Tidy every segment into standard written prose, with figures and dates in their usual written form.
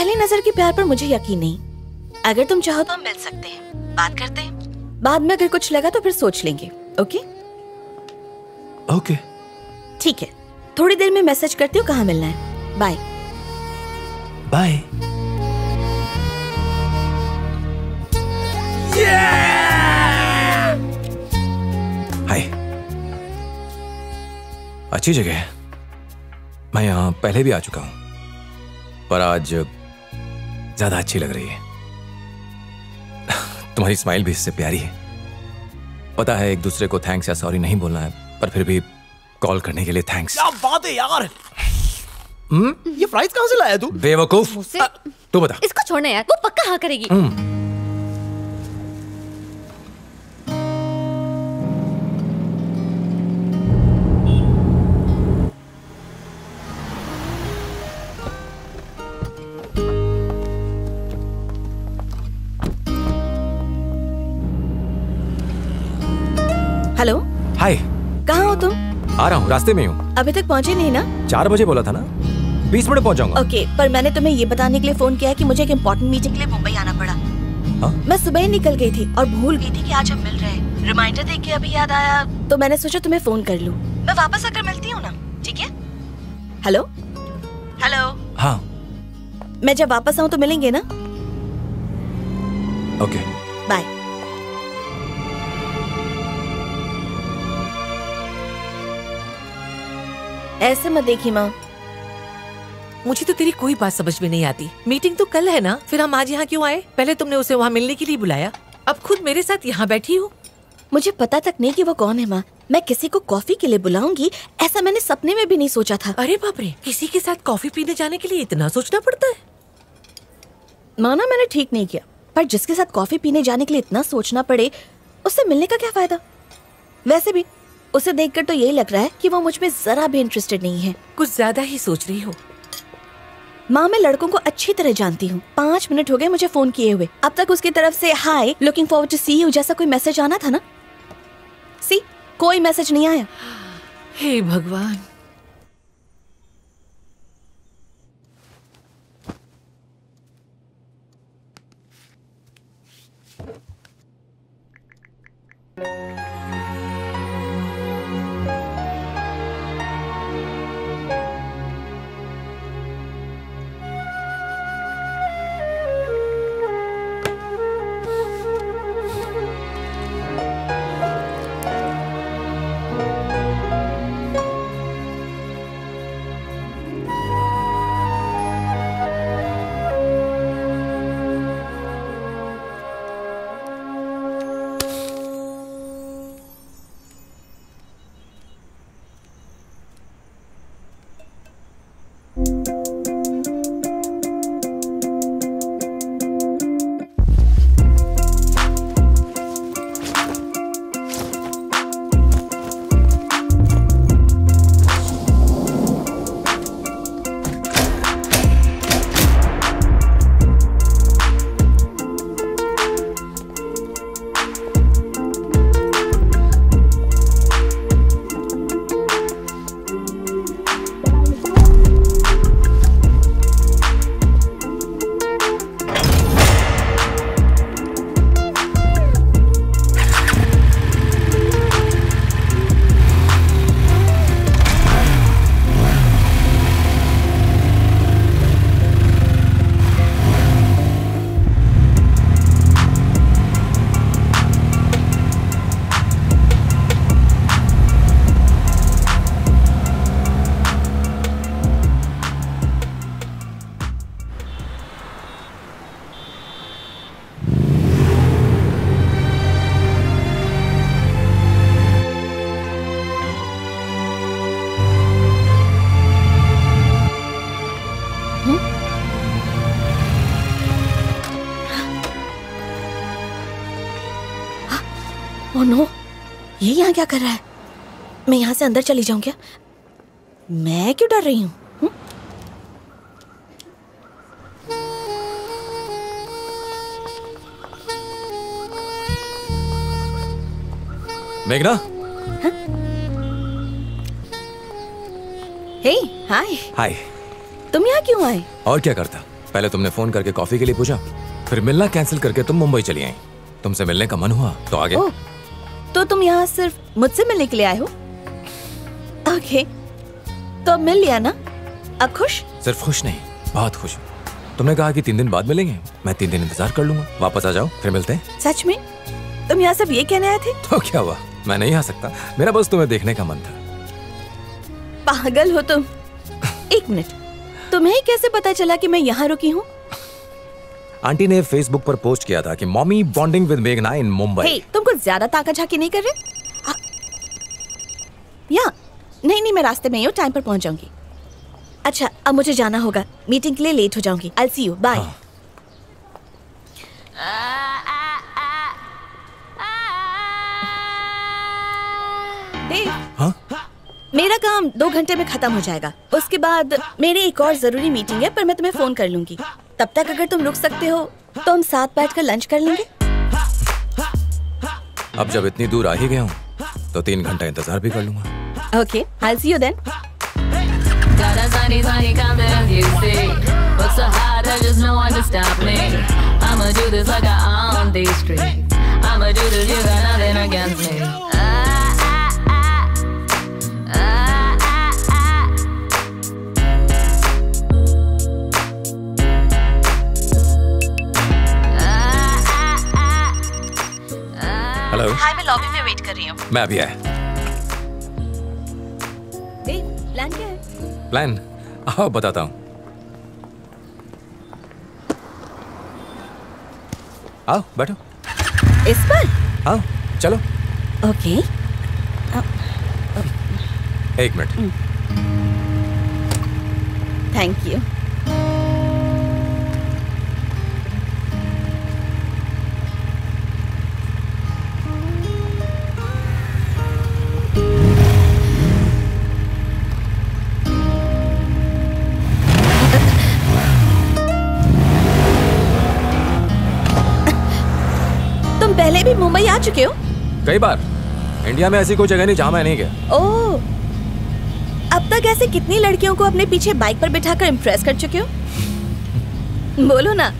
पहली नजर के प्यार पर मुझे यकीन नहीं। अगर तुम चाहो तो हम मिल सकते हैं, बात करते हैं। बाद में अगर कुछ लगा तो फिर सोच लेंगे। ओके ओके ठीक है, थोड़ी देर में मैसेज करती हूँ कहाँ मिलना है। Bye bye. हाय, अच्छी जगह है। मैं यहाँ पहले भी आ चुका हूँ, पर आज ज्यादा अच्छी लग रही है। तुम्हारी स्माइल भी इससे प्यारी है। पता है एक दूसरे को थैंक्स या सॉरी नहीं बोलना है, पर फिर भी कॉल करने के लिए थैंक्स। क्या बात है यार। ये फ्राइज कहाँ से लाया तू? बेवकूफ, तू बता। इसको छोड़ना यार, वो पक्का हाँ करेगी। हेलो, हाय, कहाँ हो तुम? आ रहा हूँ, रास्ते में हूँ। अभी तक पहुँचे नहीं ना? 4 बजे बोला था ना, 20 मिनट पहुँच जाऊंगा। ओके, पर मैंने तुम्हें ये बताने के लिए फोन किया है कि मुझे एक इम्पोर्टेंट मीटिंग के लिए मुंबई आना पड़ा। मैं सुबह ही निकल गई थी और भूल गई थी कि आज हम मिल रहे हैं। रिमाइंडर देख के अभी याद आया, तो मैंने सोचा तुम्हें फोन कर लूं। मैं वापस आकर मिलती हूँ ना, ठीक है? Hello hello. हाँ, मैं जब वापस आऊँ तो मिलेंगे ना? Okay bye. ऐसे मत देखी माँ। मुझे तो तेरी कोई बात समझ में नहीं आती। मीटिंग तो कल है ना, फिर हम आज यहाँ क्यों आए? पहले तुमने उसे वहाँ मिलने के लिए बुलाया, अब खुद मेरे साथ यहाँ बैठी हो। मुझे पता तक नहीं कि वो कौन है माँ। मैं किसी को कॉफी के लिए बुलाऊंगी ऐसा मैंने सपने में भी नहीं सोचा था। अरे बाप रे, किसी के साथ कॉफी पीने जाने के लिए इतना सोचना पड़ता है? माना मैंने ठीक नहीं किया, पर जिसके साथ कॉफी पीने जाने के लिए इतना सोचना पड़े, उससे मिलने का क्या फायदा? वैसे भी उसे देखकर तो यही लग रहा है कि वो मुझ में जरा भी इंटरेस्टेड नहीं है। कुछ ज्यादा ही सोच रही हो। माँ, मैं लड़कों को अच्छी तरह जानती हूँ। 5 मिनट हो गए मुझे फोन किए हुए। अब तक उसकी तरफ से hi, looking forward to see you जैसा कोई मैसेज आना था ना? सी, कोई मैसेज नहीं आया। हे भगवान। ओह नो, ये यहाँ क्या कर रहा है? मैं यहाँ से अंदर चली जाऊँ क्या? मैं क्यों डर रही हूँ? मेघना। हे, हाय। हाय। तुम यहाँ क्यों आए? और क्या करता? पहले तुमने फोन करके कॉफी के लिए पूछा, फिर मिलना कैंसिल करके तुम मुंबई चली आई। तुमसे मिलने का मन हुआ तो आ गए। ओह, तो तुम यहाँ सिर्फ मुझसे मिलने के लिए आए हो? ओके, तो अब मिल लिया ना? अब खुश? सिर्फ खुश नहीं, बहुत खुश। तुमने कहा कि 3 दिन बाद मिलेंगे, मैं 3 दिन इंतजार कर लूंगा। वापस आ जाओ, फिर मिलते हैं। सच में? तुम यहाँ सिर्फ ये कहने आए थे? तो क्या हुआ, मैं नहीं आ सकता? मेरा बस तुम्हें देखने का मन था। पागल हो तुम। एक मिनट, तुम्हें कैसे पता चला कि मैं यहाँ रुकी हूँ? आंटी ने फेसबुक पर पोस्ट किया था कि मॉमी बॉन्डिंग विद मेघना इन मुंबई। हे, तुम कुछ ज्यादा ताका झाकी नहीं कर रहे? या नहीं, मैं रास्ते में ही हूँ, टाइम पर पहुंच जाऊंगी। अच्छा, अब मुझे जाना होगा, मीटिंग के लिए लेट हो जाऊंगी। I'll see you, bye। हाँ? मेरा काम 2 घंटे में खत्म हो जाएगा। उसके बाद मेरी एक और जरूरी मीटिंग है, पर मैं तुम्हें फोन कर लूंगी। तब तक अगर तुम रुक सकते हो तो हम साथ बैठकर लंच कर लेंगे। अब जब इतनी दूर आ ही गया हूँ तो 3 घंटा इंतजार भी कर लूंगा। Okay, I'll see you then। Got a tiny, tiny confidence, you see. But so hard, I just know when to stop me. I'ma do this like I own these streets. I'ma do this, you got nothing against me. Hello. Hi, मैं lobby में wait कर रही हूँ। मैं अभी आया। Plan क्या है? प्लान आओ बताता हूँ। आओ बैठो। इस पर? आओ चलो। ओके। 1 मिनट। Thank you. पहले भी मुंबई आ चुके हो? कई बार। इंडिया में ऐसी कोई जगह नहीं जहां मैं नहीं गया। ओह, अब तक ऐसे कितनी लड़कियों को अपने पीछे बाइक पर बिठाकर इम्प्रेस कर चुके हो? बोलो ना।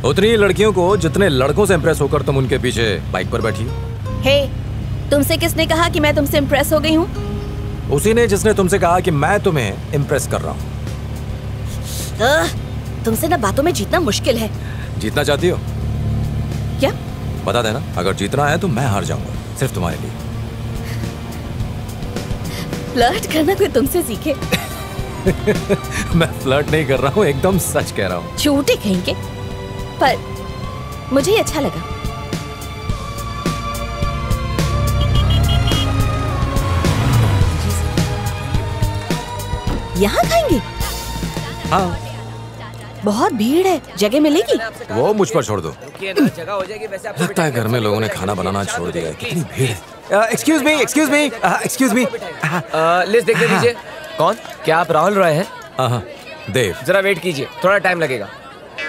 उतनी लड़कियों को जितने लड़कों से इम्प्रेस होकर तुम उनके पीछे बाइक पर बैठी हो। हे, तुमसे किसने कहा कि मैं तुमसे इम्प्रेस हो गई हूँ? उसी ने जिसने तुमसे कहा कि मैं तुम्हें इम्प्रेस कर रहा हूँ। तुमसे ना बातों में जीतना मुश्किल है। जीतना चाहती हो? क्या? बता देना, अगर जीतना है तो मैं हार जाऊंगा, सिर्फ तुम्हारे लिए। फ्लर्ट करना कोई तुमसे सीखे? मैं फ्लर्ट नहीं कर रहा हूँ, एकदम सच कह रहा हूँ। झूठे कहेंगे, पर मुझे ये अच्छा लगा। यहाँ खाएंगे? हाँ। बहुत भीड़ है, जगह मिलेगी? वो मुझ पर छोड़ दो। जगह हो जाएगी। वैसे लगता है घर में लोगों ने खाना बनाना छोड़ दिया है। कितनी भीड़ है। Excuse me, excuse me, excuse me. List देख लीजिए। कौन? क्या आप राहुल रॉय हैं? हाँ, देव। जरा वेट कीजिए, थोड़ा टाइम लगेगा।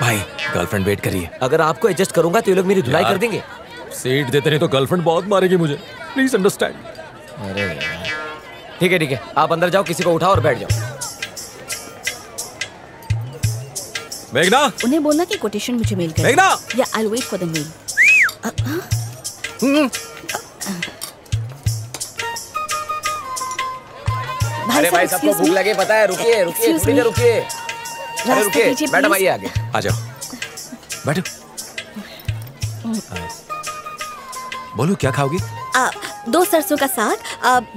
भाई, गर्लफ्रेंड वेट करिए। अगर आपको एडजस्ट करूंगा तो ये लोग मेरी धुलाई कर देंगे। सीट देते नहीं तो गर्लफ्रेंड बहुत मारेगी मुझे, प्लीज अंडरस्टैंड। अरे ठीक है ठीक है, आप अंदर जाओ, किसी को उठाओ और बैठ जाओ। मेघना, उन्हें बोलना कि कोटेशन मुझे मेल कर। मेघना, या I will wait for the mail. अरे भाई, सबको भूख लगे पता है। रुकिए रुकिए थोड़ी देर रुकिए। अरे रुकिए, मैडम आइए आगे। आ जाओ, बैठो। बोलो क्या खाओगी? 2 सरसों का साग,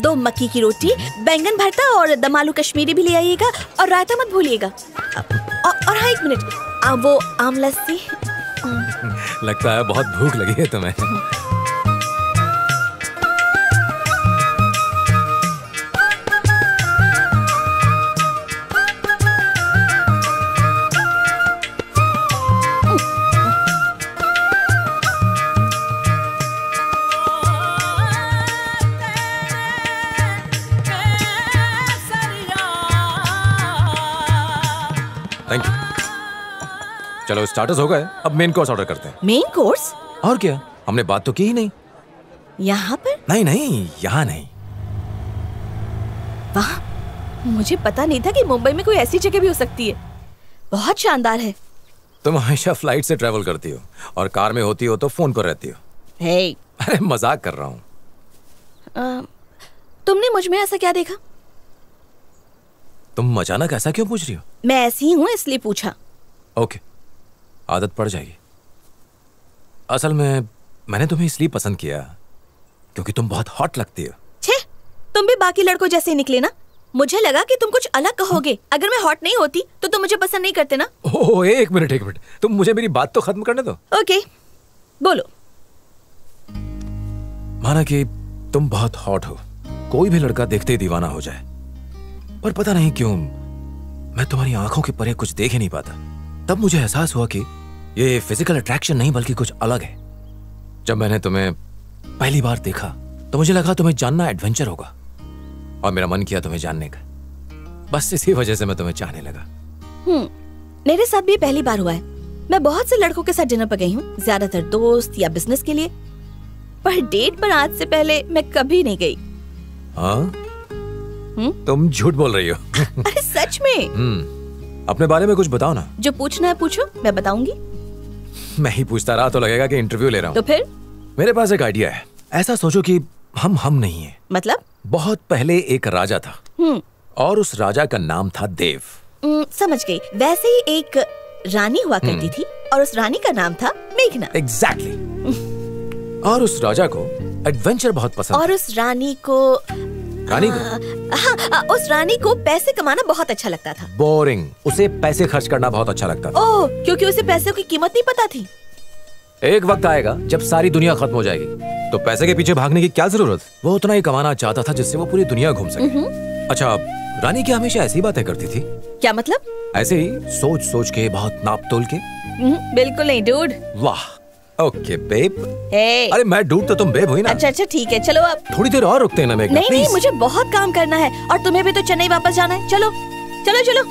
2 मक्की की रोटी, बैंगन भरता और दम आलू कश्मीरी भी ले आइएगा, और रायता मत भूलिएगा। और हाँ, 1 मिनट, वो आम लस्सी। लगता है बहुत भूख लगी है तुम्हें। Thank you. चलो स्टार्टर्स हो गए, अब मेन कोर्स ऑर्डर करते हैं। Main course? और क्या, हमने बात तो की ही नहीं। यहाँ पर? नहीं नहीं, यहाँ नहीं। वाह, मुझे पता नहीं था कि मुंबई में कोई ऐसी जगह भी हो सकती है। बहुत शानदार है। तुम हमेशा फ्लाइट से ट्रेवल करती हो और कार में होती हो तो फोन पर रहती हो। हे, अरे मजाक कर रहा हूँ। तुमने मुझ में ऐसा क्या देखा? तुम अचानक ऐसा क्यों पूछ रही हो? मैं ऐसी ही हूँ इसलिए पूछा। ओके, आदत पड़ जाएगी। असल में मैंने तुम्हें इसलिए पसंद किया क्योंकि तुम बहुत हॉट लगती हो। छे, तुम भी बाकी लड़कों जैसे ही निकले ना। मुझे लगा कि तुम कुछ अलग कहोगे। अगर मैं हॉट नहीं होती तो तुम मुझे पसंद नहीं करते ना। ओह, एक मिनट, तुम मुझे मेरी बात तो खत्म करने दो। ओके, बोलो। माना कि तुम बहुत हॉट हो, कोई भी लड़का देखते ही दीवाना हो जाए, पर पता नहीं क्यों मैं तुम्हारी आंखों के परे कुछ देख ही नहीं पाता। तब मुझे एहसास हुआ कि ये फिजिकल अट्रैक्शन नहीं बल्कि कुछ अलग है। जब मैंने तुम्हें पहली बार देखा तो मुझे लगा तुम्हें जानना एडवेंचर होगा और मेरा मन किया तुम्हें जानने का। बस इसी वजह से मैं तुम्हें चाहने लगा। मेरे साथ भी पहली बार हुआ है। मैं बहुत से लड़कों के साथ डिनर पर गई हूँ, ज्यादातर दोस्त या बिजनेस के लिए, पर डेट पर आज से पहले मैं कभी नहीं गई। हाँ? तुम झूठ बोल रही हो। अरे सच में। अपने बारे में कुछ बताओ ना। जो पूछना है पूछो, मैं बताऊंगी। मैं ही पूछता रहा तो लगेगा कि इंटरव्यू ले रहा हूँ। तो फिर? मेरे पास एक आइडिया है। ऐसा सोचो कि हम नहीं है। मतलब? बहुत पहले एक राजा था और उस राजा का नाम था देव। समझ गई। वैसे ही एक रानी हुआ करती थी और उस रानी का नाम था मेघना। एग्जैक्टली। और उस राजा को एडवेंचर बहुत पसंद और उस रानी को उस रानी को पैसे कमाना बहुत अच्छा लगता था। बोरिंग। उसे पैसे खर्च करना बहुत अच्छा लगता था। ओह, क्योंकि उसे पैसे की कीमत नहीं पता थी। एक वक्त आएगा जब सारी दुनिया खत्म हो जाएगी तो पैसे के पीछे भागने की क्या जरूरत। वो उतना ही कमाना चाहता था जिससे वो पूरी दुनिया घूम सके। अच्छा, रानी क्या हमेशा ऐसी बातें करती थी? क्या मतलब? ऐसे ही सोच सोच के, बहुत नाप तोल के। बिल्कुल नहीं डूड। वाह, ओके बेब। अरे मैं डूड तो तुम बेब हुई ना। अच्छा ठीक है, चलो अब थोड़ी देर और रुकते हैं ना मेघना। नहीं, मुझे बहुत काम करना है और तुम्हें भी तो चेन्नई वापस जाना है। चलो चलो चलो।